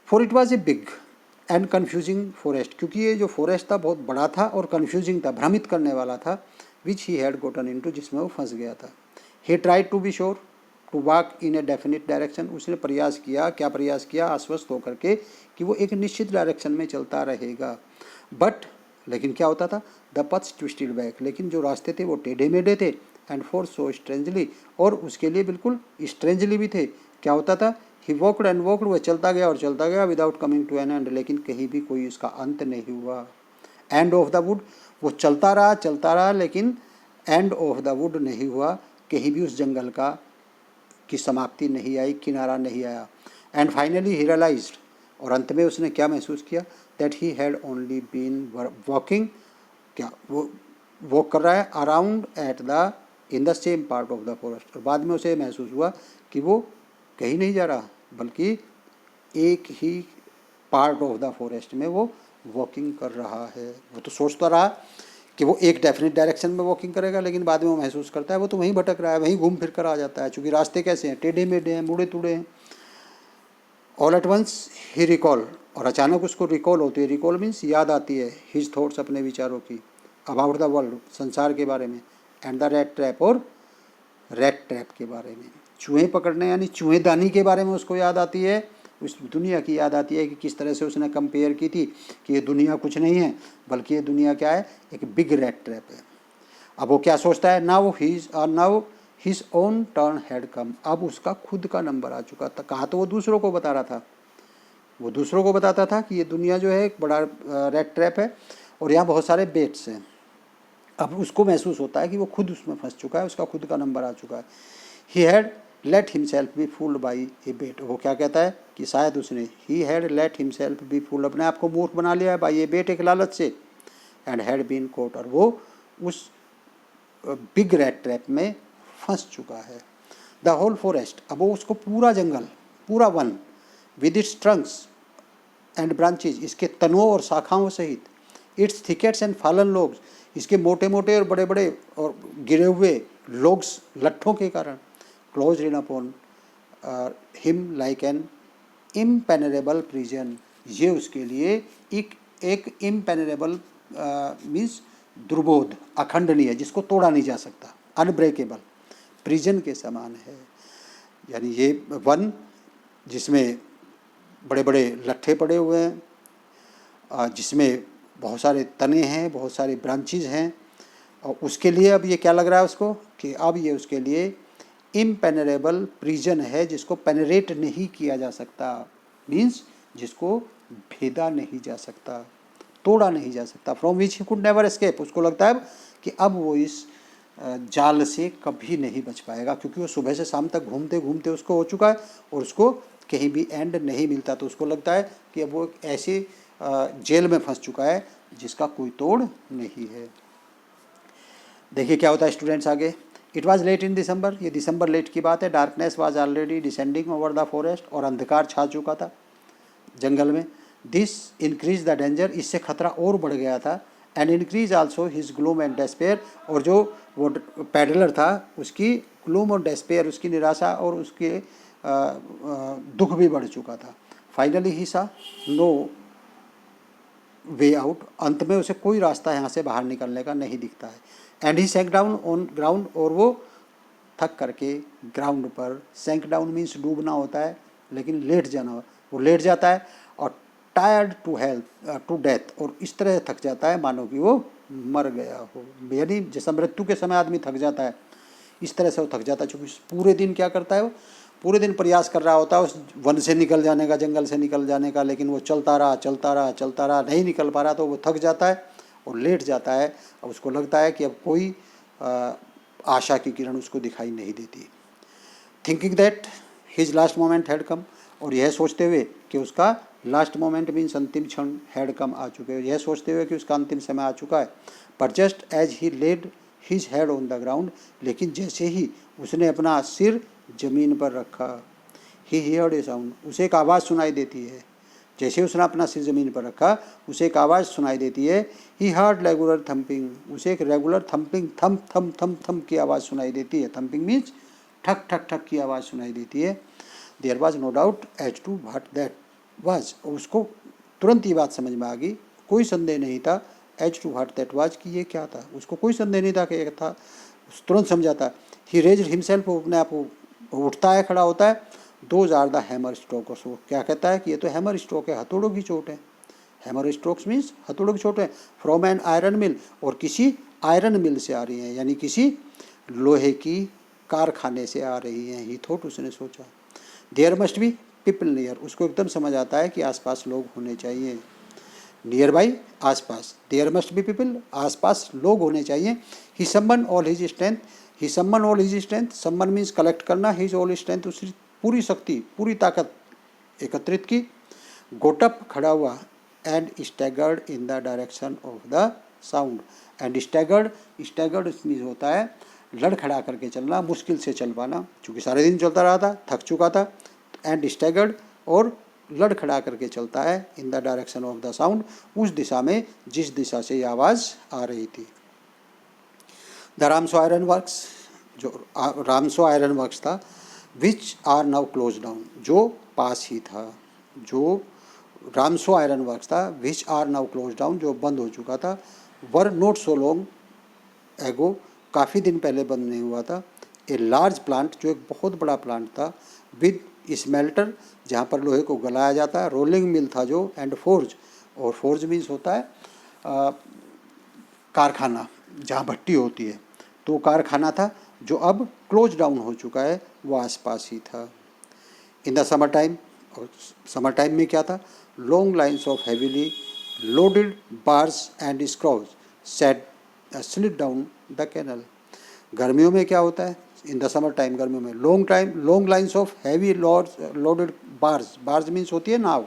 For it was a big and confusing forest, क्योंकि ये जो फॉरेस्ट था बहुत बड़ा था और कन्फ्यूजिंग था, भ्रमित करने वाला था, विच ही हैड गोटन इनटू, जिसमें वो फंस गया था। He tried to be sure to walk in a definite direction, उसने प्रयास किया, क्या प्रयास किया, आश्वस्त होकर के कि वो एक निश्चित डायरेक्शन में चलता रहेगा। बट लेकिन क्या होता था, द पथ्स ट्विस्टेड बैक, लेकिन जो रास्ते थे वो टेढ़े मेढ़े थे, एंड फॉर सो स्ट्रेंजली, और उसके लिए बिल्कुल स्ट्रेंजली भी थे। क्या होता था, ही वॉकड एंड वॉकड, वह चलता गया और चलता गया, without coming to an end, लेकिन कहीं भी कोई उसका अंत नहीं हुआ। एंड ऑफ द वुड, वो चलता रहा, लेकिन एंड ऑफ द वुड नहीं हुआ, कहीं भी उस जंगल का की समाप्ति नहीं आई, किनारा नहीं आया। एंड फाइनली ही रियलाइज्ड, और अंत में उसने क्या महसूस किया, that he had only been walking, क्या वो वॉक कर रहा है around at the in the same part of the forest, और बाद में उसे महसूस हुआ कि वो कहीं नहीं जा रहा, बल्कि एक ही पार्ट ऑफ द फॉरेस्ट में वो वॉकिंग कर रहा है। वो तो सोचता रहा कि वो एक डेफिनेट डायरेक्शन में वॉकिंग करेगा, लेकिन बाद में वो महसूस करता है वो तो वहीं भटक रहा है, वहीं घूम फिर कर आ जाता है, चूँकि रास्ते कैसे हैं, टेढ़े मेढ़े हैं, मुड़े तुड़े हैं। All at once he recall, और अचानक उसको रिकॉल होती है, रिकॉल मीन्स याद आती है, हिज थॉट्स, अपने विचारों की, अबाउट द वर्ल्ड, संसार के बारे में, एंड द रेड ट्रैप, और रेड ट्रैप के बारे में, चूहे पकड़ने यानी चूहेदानी के बारे में उसको याद आती है, उस दुनिया की याद आती है कि किस तरह से उसने कंपेयर की थी कि ये दुनिया कुछ नहीं है, बल्कि ये दुनिया क्या है, एक बिग रेड ट्रैप है। अब वो क्या सोचता है, now his own turn had come, अब उसका खुद का नंबर आ चुका था। कहा तो वो दूसरों को बता रहा था, वो दूसरों को बताता था कि ये दुनिया जो है एक बड़ा रेड ट्रैप है और यहाँ बहुत सारे बेट्स हैं। अब उसको महसूस होता है कि वो खुद उसमें फंस चुका है, उसका खुद का नंबर आ चुका है। He had let himself be fooled by a bait, वो क्या कहता है कि शायद उसने, he had let himself be fooled, अपने आप को मूर्ख बना लिया है बाई ए बेट, एक लालच से, एंड हैड बीन कोट, और वो उस बिग रेड ट्रैप में फंस चुका है। द होल फॉरेस्ट, अब वो उसको पूरा जंगल, पूरा one, with its Trunks and branches, इसके तनों और शाखाओं सहित, it's thickets and fallen logs, इसके मोटे मोटे और बड़े बड़े और गिरे हुए लोग्स, लट्ठों के कारण, close in upon him like an impenetrable prison, ये उसके लिए एक इम्पेनेरेबल मीन्स दुर्बोध, अखंडनीय, जिसको तोड़ा नहीं जा सकता, अनब्रेकेबल, प्रिजन के समान है। यानी ये वन जिसमें बड़े बड़े लट्ठे पड़े हुए हैं, जिसमें बहुत सारे तने हैं, बहुत सारे ब्रांचेज हैं, और उसके लिए अब ये क्या लग रहा है उसको कि अब ये उसके लिए इम्पेनरेबल प्रिजन है, जिसको पेनरेट नहीं किया जा सकता, मीन्स जिसको भेदा नहीं जा सकता, तोड़ा नहीं जा सकता, from which he could never escape. उसको लगता है कि अब वो इस जाल से कभी नहीं बच पाएगा, क्योंकि वो सुबह से शाम तक घूमते घूमते उसको हो चुका है और उसको कहीं भी एंड नहीं मिलता। तो उसको लगता है कि अब वो ऐसे जेल में फंस चुका है जिसका कोई तोड़ नहीं है। देखिए क्या होता है स्टूडेंट्स आगे। इट वॉज लेट इन दिसंबर, ये दिसंबर लेट की बात है। Darkness was already descending over the forest, और अंधकार छा चुका था जंगल में। दिस इंक्रीज द डेंजर, इससे खतरा और बढ़ गया था। And increase also his gloom and despair, और जो वो पैडलर था उसकी ग्लूम और डेस्पेयर, उसकी निराशा और उसके दुख भी बढ़ चुका था। फाइनली ही सा नो वे आउट, अंत में उसे कोई रास्ता यहाँ से बाहर निकलने का नहीं दिखता है। And he sank down on ground, और वो थक करके ग्राउंड पर, सैंक डाउन मीन्स डूबना होता है, लेकिन लेट जाना, वो लेट जाता है, और tired to health to death, और इस तरह थक जाता है मानो कि वो मर गया हो। यानी जैसा मृत्यु के समय आदमी थक जाता है, इस तरह से वो थक जाता है, क्योंकि पूरे दिन क्या करता है, वो पूरे दिन प्रयास कर रहा होता है उस वन से निकल जाने का, जंगल से निकल जाने का, लेकिन वो चलता रहा, नहीं निकल पा रहा, तो वो थक जाता है और लेट जाता है। अब उसको लगता है कि अब कोई आशा की किरण उसको दिखाई नहीं देती। Thinking that his last moment had come, और यह सोचते हुए कि उसका लास्ट मोमेंट मीन्स अंतिम क्षण हैड कम आ चुके, यह सोचते हुए कि उसका अंतिम समय आ चुका है। पर just as he laid his head on the ground, लेकिन जैसे ही उसने अपना सिर जमीन पर रखा, ही हियर्ड ए साउंड, उसे एक आवाज़ सुनाई देती है। जैसे उसने अपना सिर जमीन पर रखा, उसे एक आवाज़ सुनाई देती है। ही हर्ड रेगुलर थम्पिंग, उसे एक रेगुलर थम्पिंग, थम थम थम थम की आवाज़ सुनाई देती है। थम्पिंग मीन्स ठक ठक ठक की आवाज़ सुनाई देती है। There was no doubt as to what that was, उसको तुरंत ये बात समझ में आ गई, कोई संदेह नहीं था, as to what that was, कि ये क्या था, उसको कोई संदेह नहीं था कि ये था, तुरंत समझाता। ही रेज्ड हिमसेल्फ, अपने आप उठता है, खड़ा होता है। Those are the hammer strokes, वो क्या कहता है कि ये तो हैमर स्ट्रोक है, हथौड़ों की चोट है। हैमर स्ट्रोक्स मीन्स हथौड़ों की चोट है। फ्रॉम एन आयरन मिल, और किसी आयरन मिल से आ रही हैं, यानी किसी लोहे की कारखाने से आ रही हैं। ही थॉट, उसने सोचा। There must be people near, उसको एकदम समझ आता है कि आसपास लोग होने चाहिए। नियर बाई, आसपास। देयर मस्ट बी पीपल, आसपास लोग होने चाहिए। ही समन ऑल हिज स्ट्रेंथ, ही समन ऑल हिज स्ट्रेंथ, समन मीन्स कलेक्ट करना, हिज ऑल स्ट्रेंथ, उसकी पूरी शक्ति, पूरी ताकत एकत्रित की। गोटअप, खड़ा हुआ। And staggered in the direction of the sound, and staggered, staggered means होता है लड़खड़ा करके चलना, मुश्किल से चल पाना, चूँकि सारे दिन चलता रहा था, थक चुका था। एंड स्टैगर्ड, और लड़खड़ा करके चलता है। In the direction of the sound, उस दिशा में जिस दिशा से ये आवाज़ आ रही थी। द रामसो आयरन वर्क्स, जो रामसो आयरन वर्क्स था, which are now close down, जो पास ही था, जो रामसो आयरन वर्क्स था, which are now close down, जो बंद हो चुका था। वर नोट सो लॉन्ग एगो, काफ़ी दिन पहले बंद नहीं हुआ था। ए लार्ज प्लांट, जो एक बहुत बड़ा प्लांट था। विद स्मेल्टर, जहाँ पर लोहे को गलाया जाता है। रोलिंग मिल था जो। एंड फोर्ज, और फोर्ज मीन्स होता है कारखाना, जहाँ भट्टी होती है, तो कारखाना था जो अब क्लोज डाउन हो चुका है, वो आसपास ही था। इन द समर टाइम, और समर टाइम में क्या था, long lines of heavily loaded bars and scows set slid down the canal. गर्मियों में क्या होता है, इन द समर टाइम, गर्मियों में long lines of heavy loaded bars, bars means होती है नाव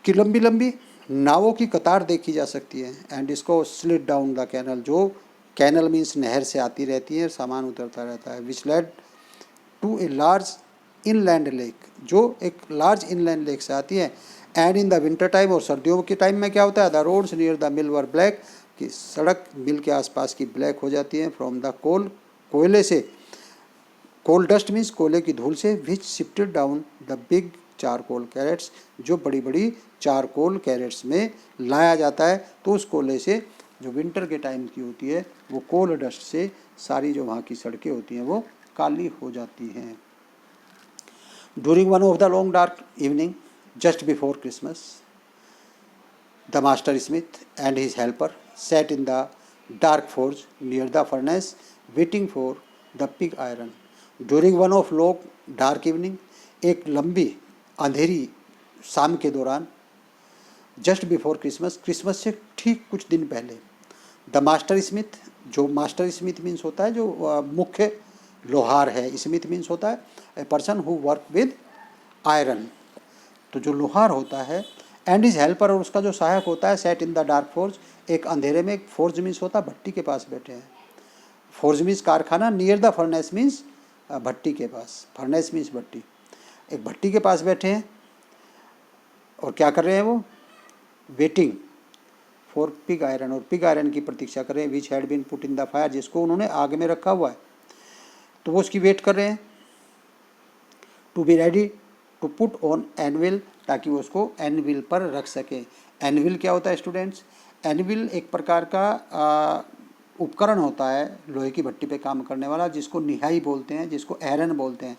की, लंबी लंबी नावों की कतार देखी जा सकती है। एंड इसको स्लिड डाउन द कैनल, जो कैनल मीन्स नहर से आती रहती है, सामान उतरता रहता है। Which led to a large inland lake, जो एक लार्ज इनलैंड लेक से आती है। And in the winter time, और सर्दियों के टाइम में क्या होता है, the roads near the mill were black, कि सड़क मिल के आसपास की ब्लैक हो जाती है। फ्रॉम द कोल, कोयले से, कोल डस्ट मीन्स कोयले की धूल से। Which shifted down the big charcoal carts, जो बड़ी बड़ी चारकोल कैरेट्स में लाया जाता है, तो उस कोयले से जो विंटर के टाइम की होती है वो कोल डस्ट से सारी जो वहाँ की सड़कें होती हैं वो काली हो जाती हैं। During one of the long dark evening just before Christmas the master Smith and his helper sat in the dark forge near the furnace waiting for the pig iron. During one of long dark evening, एक लंबी अंधेरी शाम के दौरान, just before Christmas, Christmas से ठीक कुछ दिन पहले, द मास्टर स्मिथ, जो मास्टर स्मिथ मीन्स होता है जो मुख्य लोहार है, स्मिथ मीन्स होता है a person who work with iron, तो जो लोहार होता है, एंड इज हेल्पर, और उसका जो सहायक होता है, set in the dark forge, एक अंधेरे में, एक फोर्ज मीन्स होता है भट्टी के पास बैठे हैं, फोर्ज मीन्स कारखाना, नियर द फर्नेस मीन्स भट्टी के पास, फर्नेस मीन्स भट्टी, एक भट्टी के पास बैठे हैं और क्या कर रहे हैं वो, वेटिंग फॉर पिग आयरन, और पिग आयरन की प्रतीक्षा कर रहे हैं, which had been put in the fire, जिसको उन्होंने आग में रखा हुआ है, तो वो उसकी वेट कर रहे हैं, to be ready to put on anvil, ताकि वो उसको एनविल पर रख सकें। एनविल क्या होता है स्टूडेंट्स? एनविल एक प्रकार का उपकरण होता है लोहे की भट्टी पे काम करने वाला, जिसको निहाई बोलते हैं, जिसको एरन बोलते हैं,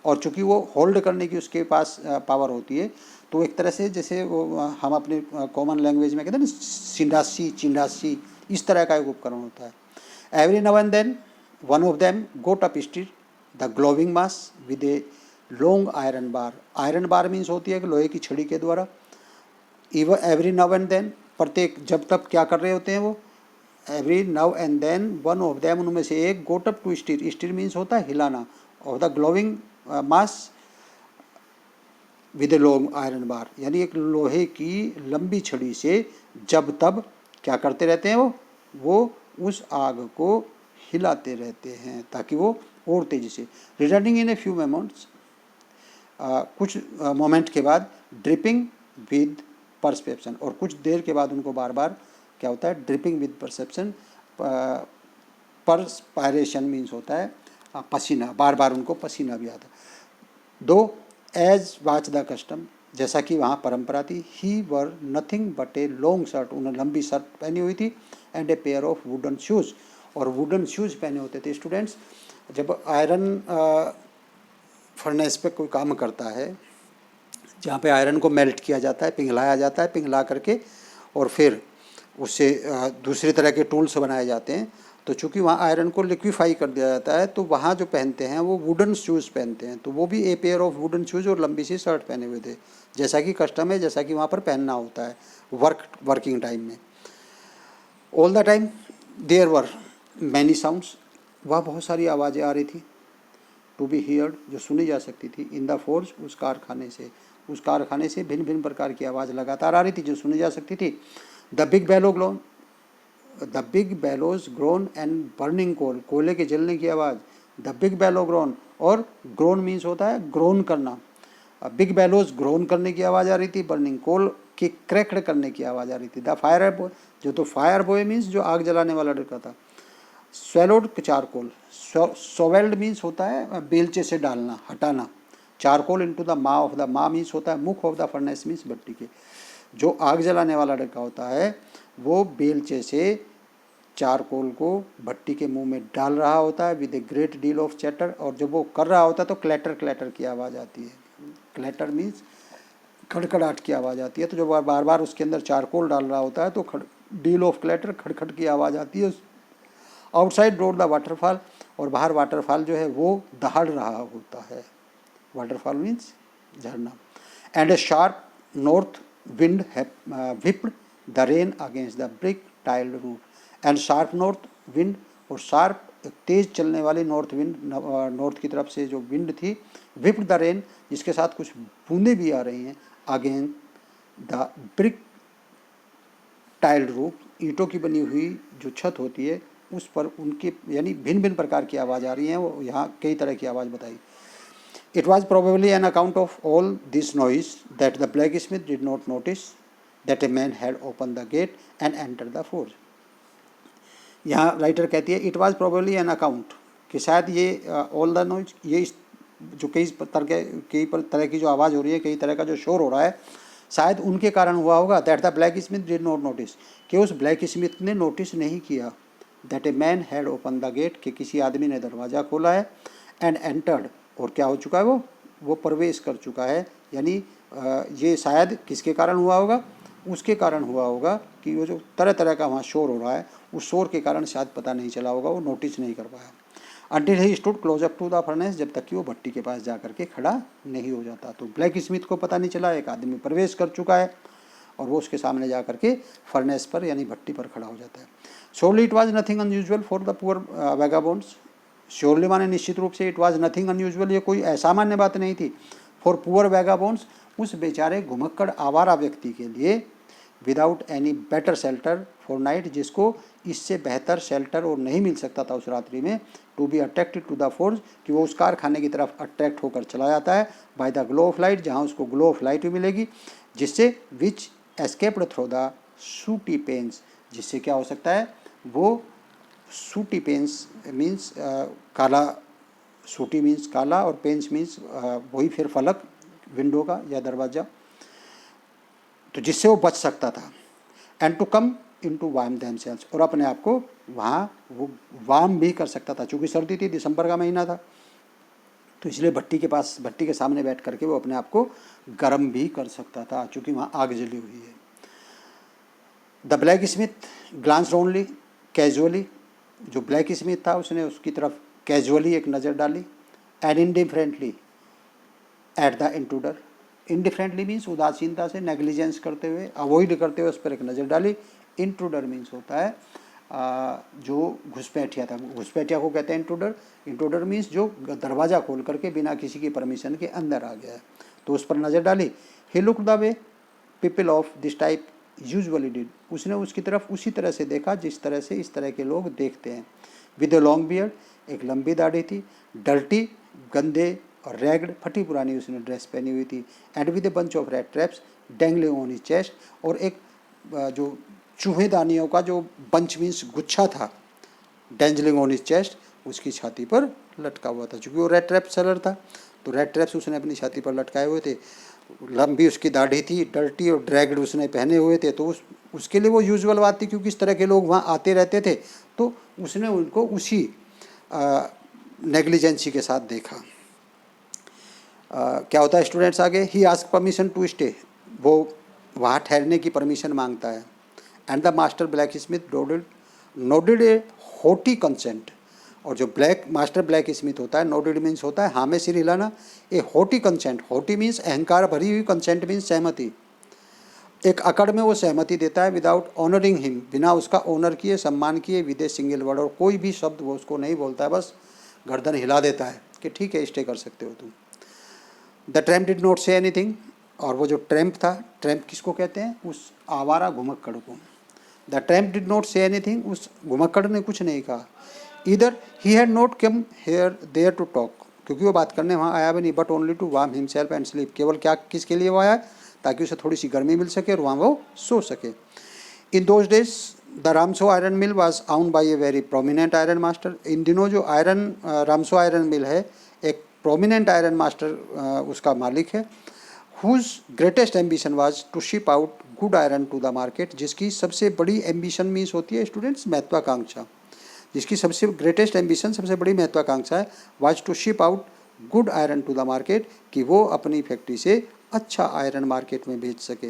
और चूँकि वो होल्ड करने की उसके पास पावर होती है, तो एक तरह से जैसे वो हम अपने कॉमन लैंग्वेज में कहते हैं ना, सिंडासी चिंडासी, इस तरह का एक उपकरण होता है। Every now and then one of them got up still the glowing mass with a long iron bar, iron bar means होती है कि लोहे की छड़ी के द्वारा, एवरी नाउ एंड देन, प्रत्येक जब तब क्या कर रहे होते हैं वो, every now and then one of them, उनमें से एक, got up to stir, stir means होता है हिलाना, of the glowing mass with a long iron bar, यानी एक लोहे की लंबी छड़ी से जब तब क्या करते रहते हैं वो उस आग को हिलाते रहते हैं ताकि वो और तेज़ी से, returning in a few moments, कुछ मोमेंट के बाद, ड्रिपिंग विद परसेप्शन, और कुछ देर के बाद उनको बार बार क्या होता है, dripping with perception, perspiration means होता है पसीना, बार बार उनको पसीना भी आता है। दो एज वाच द कस्टम, जैसा कि वहाँ परंपरा थी, he wore nothing but a long shirt, उन्होंने लंबी शर्ट पहनी हुई थी, and a pair of wooden shoes, और वुडन शूज़ पहने होते थे स्टूडेंट्स। जब आयरन फर्नेस पे कोई काम करता है, जहाँ पे आयरन को मेल्ट किया जाता है, पिघलाया जाता है, पिघला करके और फिर उससे दूसरी तरह के टूल्स बनाए जाते हैं, तो चूँकि वहाँ आयरन को लिक्विफाई कर दिया जाता है, तो वहाँ जो पहनते हैं वो वुडन शूज़ पहनते हैं, तो वो भी ए पेयर ऑफ वुडन शूज़ और लंबी सी शर्ट पहने हुए थे, जैसा कि कस्टम है, जैसा कि वहाँ पर पहनना होता है वर्किंग टाइम में। All the time there were many sounds, वह बहुत सारी आवाज़ें आ रही थी, टू बी हियर्ड, जो सुनी जा सकती थी, इन द फोर्ज, उस कारखाने से भिन्न भिन्न प्रकार की आवाज़ लगातार आ रही थी जो सुनी जा सकती थी। The big bellows groan and burning coal, कोयले के जलने की आवाज़, द बिग बेलो ग्रोन, और ग्रोन मीन्स होता है ग्रोन करना, बिग बेलोज ग्रोन करने की आवाज़ आ रही थी, बर्निंग कोल की क्रैक्ड करने की आवाज़ आ रही थी। द फायर बॉय, जो तो फायर बॉय मीन्स जो आग जलाने वाला लड़का था, स्वेलोड चारकोल, सोवेल्ड मीन्स होता है बेलचे से डालना, हटाना, चारकोल इनटू द मा ऑफ द, मा मीन्स होता है मुख, ऑफ द फर्नेस मीन्स भट्टी के, जो आग जलाने वाला लड़का होता है वो बेलचे से चारकोल को भट्टी के मुंह में डाल रहा होता है with a great deal of chatter, और जब वो कर रहा होता है तो क्लैटर क्लैटर की आवाज़ आती है, क्लैटर मीन्स खड़खड़ाहट की आवाज़ आती है, तो जब बार बार उसके अंदर चारकोल डाल रहा होता है तो डील ऑफ क्लैटर, खड़खड़ की आवाज़ आती है। आउटसाइड रोड द वाटरफॉल, और बाहर वाटरफॉल जो है वो दहाड़ रहा होता है, वाटरफॉल मीन्स झरना, and A sharp north wind whipped the rain against the brick tiled roof, and sharp north wind, और शार्प तेज़ चलने वाली नॉर्थ विंड, नॉर्थ की तरफ से जो विंड थी, व्हिप्ड द रेन, जिसके साथ कुछ बूंदें भी आ रही हैं, against the brick tiled roof, ईंटों की बनी हुई जो छत होती है उस पर उनके, यानी भिन्न भिन्न प्रकार की आवाज़ आ रही हैं, वो यहाँ कई तरह की आवाज़ बताई। It was probably an account of all this noise that the blacksmith did not notice that a man had open the gate and enter the forge. यहाँ राइटर कहती है it was probably an account, कि शायद ये all the noise, ये जो कई तरह की जो आवाज़ हो रही है, कई तरह का जो शोर हो रहा है, शायद उनके कारण हुआ होगा। That the blacksmith did not notice, कि उस ब्लैक स्मिथ ने नोटिस नहीं किया। That a man had open the gate, कि किसी आदमी ने दरवाज़ा खोला है। एंड एंटर्ड, और क्या हो चुका है, वो प्रवेश कर चुका है। यानी ये शायद किसके कारण हुआ होगा, उसके कारण हुआ होगा कि वो जो तरह तरह का वहाँ शोर हो रहा है, उस शोर के कारण शायद पता नहीं चला होगा, वो नोटिस नहीं कर पाया। Until he stood close up to the furnace, जब तक कि वो भट्टी के पास जा करके खड़ा नहीं हो जाता। तो ब्लैक स्मिथ को पता नहीं चला, एक आदमी प्रवेश कर चुका है और वो उसके सामने जा करके फर्नेस पर यानी भट्टी पर खड़ा हो जाता है। Surely it was nothing unusual for the poor vagabonds, surely माने निश्चित रूप से, इट वाज नथिंग अनयूजुअल, ये कोई असामान्य बात नहीं थी। फॉर पुअर वैगाबॉन्ड्स, उस बेचारे घुमक्कड़ आवारा व्यक्ति के लिए, without any better shelter for night, जिसको इससे बेहतर शेल्टर और नहीं मिल सकता था उस रात्रि में, to be attracted to the forge, कि वो उस कारखाने की तरफ अट्रैक्ट होकर चला जाता है, by the glow of light, जहाँ उसको ग्लो ऑफ लाइट भी मिलेगी, जिससे which escaped through the sooty panes, जिससे क्या हो सकता है, वो सूटी पेन्स मीन्स काला, सूटी मीन्स काला और पेन्स मीन्स वही फिर फलक विंडो का या दरवाज़ा, तो जिससे वो बच सकता था। And to come in to warm themselves, और अपने आप को वहाँ वो वार्म भी कर सकता था, चूँकि सर्दी थी, दिसंबर का महीना था, तो इसलिए भट्टी के पास, भट्टी के सामने बैठ करके वो अपने आप को गर्म भी कर सकता था, चूँकि वहाँ आग जली हुई है। The blacksmith glance only casually, जो ब्लैक स्मिथ था उसने उसकी तरफ कैजुअली एक नज़र डाली। And indifferently at the intruder, indifferently means उदासीनता से, नेग्लिजेंस करते हुए, अवॉइड करते हुए उस पर एक नज़र डाली। इंट्रूडर मीन्स होता है जो घुसपैठिया था, घुसपैठिया को कहते हैं इंट्रूडर। इंट्रूडर मीन्स जो दरवाज़ा खोल करके बिना किसी की परमिशन के अंदर आ गया है, तो उस पर नज़र डाली। He look the way people of this type usually did, उसने उसकी तरफ उसी तरह से देखा जिस तरह से इस तरह के लोग देखते हैं। विद ए लॉन्ग बियर्ड, एक लंबी दाढ़ी थी। डर्टी, गंदे और रैग्ड, फटी पुरानी उसने ड्रेस पहनी हुई थी। And with a bunch of red traps dangling on his chest, और एक जो चूहेदानियों का जो बंच मीन्स गुच्छा था, डैंगलिंग ऑन हिज चेस्ट, उसकी छाती पर लटका हुआ था, क्योंकि वो रेड ट्रैप सेलर था, तो रेड ट्रैप्स उसने अपनी छाती पर लटकाए हुए थे। लंबी उसकी दाढ़ी थी, डर्टी और ड्रैग्ड उसने पहने हुए थे, तो उसके लिए वो यूजुअल बात थी, क्योंकि इस तरह के लोग वहाँ आते रहते थे, तो उसने उनको उसी नेग्लिजेंसी के साथ देखा। क्या होता है स्टूडेंट्स आगे, he ask permission to stay, वो वहाँ ठहरने की परमिशन मांगता है। And the master blacksmith nodded a haughty consent, और जो मास्टर ब्लैक स्मिथ होता है, नोडेड मीन्स होता है हाँ में सिर हिलाना, ए हॉटी कंसेंट, हॉटी मीन्स अहंकार भरी हुई, कंसेंट मीन्स सहमति, एक अकड़ में वो सहमति देता है। विदाउट ऑनरिंग हिम, बिना उसका ऑनर किए, सम्मान किए, विद ए सिंगल वर्ड, और कोई भी शब्द वो उसको नहीं बोलता है, बस गर्दन हिला देता है कि ठीक है स्टे कर सकते हो तुम। The tramp did not say anything, और वो जो ट्रैम्प था, ट्रैम्प किसको कहते हैं, उस आवारा घुमक्कड़ को। The tramp did not say anything, उस घुमक्कड़ ने कुछ नहीं कहा। इधर he had not come here there to talk, क्योंकि वो बात करने वहाँ आया भी नहीं, but only to warm himself and sleep, केवल क्या किसके लिए वो आया, ताकि उसे थोड़ी सी गर्मी मिल सके और वहाँ वो सो सके। In those days the Ramso iron mill was owned by a very prominent iron master, इन दिनों जो रामसो आयरन मिल है, एक प्रोमिनेंट आयरन मास्टर उसका मालिक है। Whose greatest ambition was to ship out good iron to the market, जिसकी सबसे बड़ी एम्बिशन मीन्स होती है स्टूडेंट्स महत्वाकांक्षा, जिसकी सबसे ग्रेटेस्ट एम्बिशन, सबसे बड़ी महत्वाकांक्षा है, was to ship out good iron to the market, कि वो अपनी फैक्ट्री से अच्छा आयरन मार्केट में बेच सके।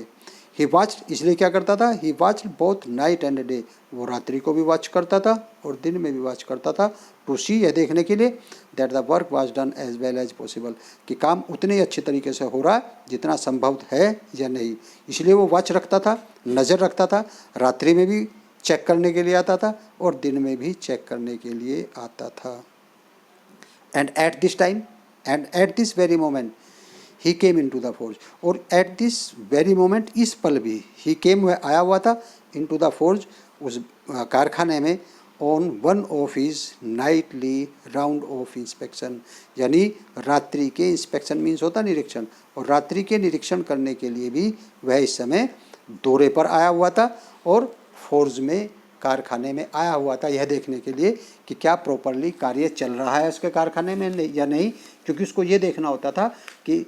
ही वॉच, इसलिए क्या करता था, he watch both night and day, वो रात्रि को भी वॉच करता था और दिन में भी वॉच करता था, टू सी, यह देखने के लिए, that the work was done as well as possible, कि काम उतने ही अच्छे तरीके से हो रहा है जितना संभव है या नहीं, इसलिए वो वॉच रखता था, नज़र रखता था, रात्रि में भी चेक करने के लिए आता था और दिन में भी चेक करने के लिए आता था। And at this time, and at this very moment he came in to the forge, और एट दिस वेरी मोमेंट, इस पल भी, ही केम, वह आया हुआ था, इन टू द फोर्ज, उस कारखाने में, on one of his Knightley round of inspection, यानी रात्रि के इंस्पेक्शन मीन्स होता निरीक्षण, और रात्रि के निरीक्षण करने के लिए भी वह इस समय दौरे पर आया हुआ था और फोर्ज में, कारखाने में आया हुआ था, यह देखने के लिए कि क्या प्रॉपरली कार्य चल रहा है उसके कारखाने में या नहीं, क्योंकि उसको ये देखना होता था कि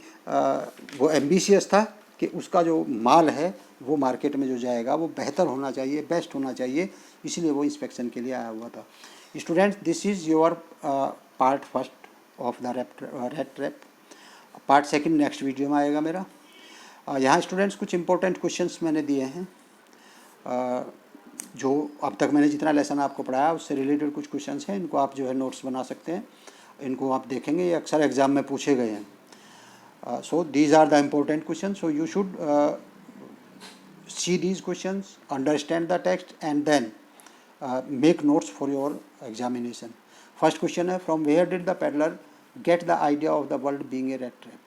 वो एम्बिशियस था कि उसका जो माल है वो मार्केट में जो जाएगा वो बेहतर होना चाहिए, बेस्ट होना चाहिए, इसलिए वो इंस्पेक्शन के लिए आया हुआ था। Students, this is your part first of the red trap. Part second next video में आएगा मेरा। यहाँ स्टूडेंट्स कुछ इंपॉर्टेंट क्वेश्चंस मैंने दिए हैं, जो अब तक मैंने जितना लेसन आपको पढ़ाया उससे रिलेटेड कुछ क्वेश्चंस हैं, इनको आप जो है नोट्स बना सकते हैं, इनको आप देखेंगे, ये अक्सर एग्ज़ाम में पूछे गए हैं। So these are the important questions, so you should see these questions, understand the text, and then make notes for your examination. First question है, from where did the peddler get the idea of the world being a rat trap?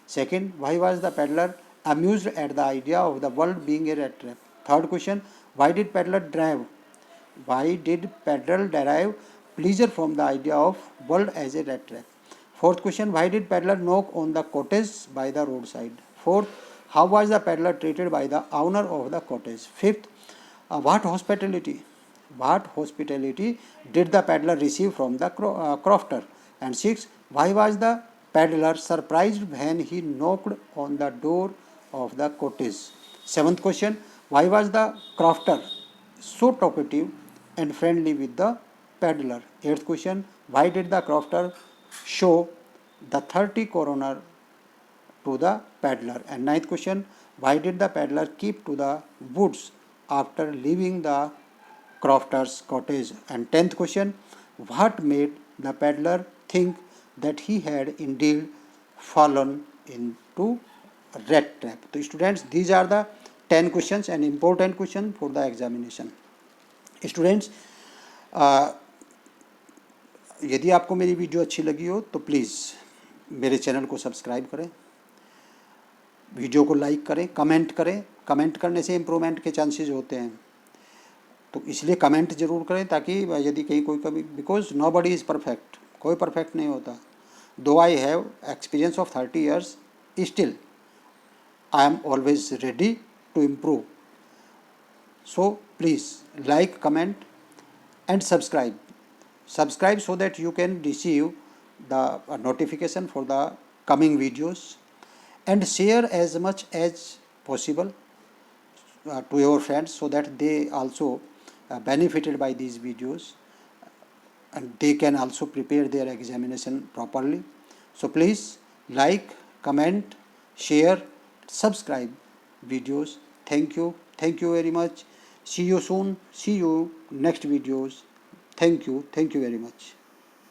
Second, why was the peddler amused at the idea of the world being a rat trap? Third question, why did peddler derive pleasure from the idea of world as a rat trap? Fourth question, why did peddler knock on the cottage by the roadside? Fourth, how was the peddler treated by the owner of the cottage? Fifth, what hospitality did the peddler receive from the crofter? And sixth, why was the peddler surprised when he knocked on the door of the cottage? Seventh question, why was the crofter so talkative and friendly with the peddler? Eighth question, why did the crofter show the 30 kroner to the peddler? And ninth question, why did the peddler keep to the woods after leaving the crofter's cottage? And 10th question, what made the peddler think that he had indeed fallen into rat trap? So students, these are the 10 questions and important question for the examination. Students, यदि आपको मेरी video अच्छी लगी हो तो please मेरे channel को subscribe करें, वीडियो को लाइक करें, कमेंट करें। कमेंट करने से इम्प्रूवमेंट के चांसेस होते हैं, तो इसलिए कमेंट ज़रूर करें, ताकि यदि कहीं कोई कभी, because nobody is perfect, कोई परफेक्ट नहीं होता। Though I have experience of 30 years, still I am always ready to improve. So please like, comment and subscribe so that you can receive the notification for the coming videos, and share as much as possible to your friends, so that they also benefited by these videos and they can also prepare their examination properly. So please like, comment, share, subscribe videos. Thank you very much. See you soon, see you next videos. Thank you very much.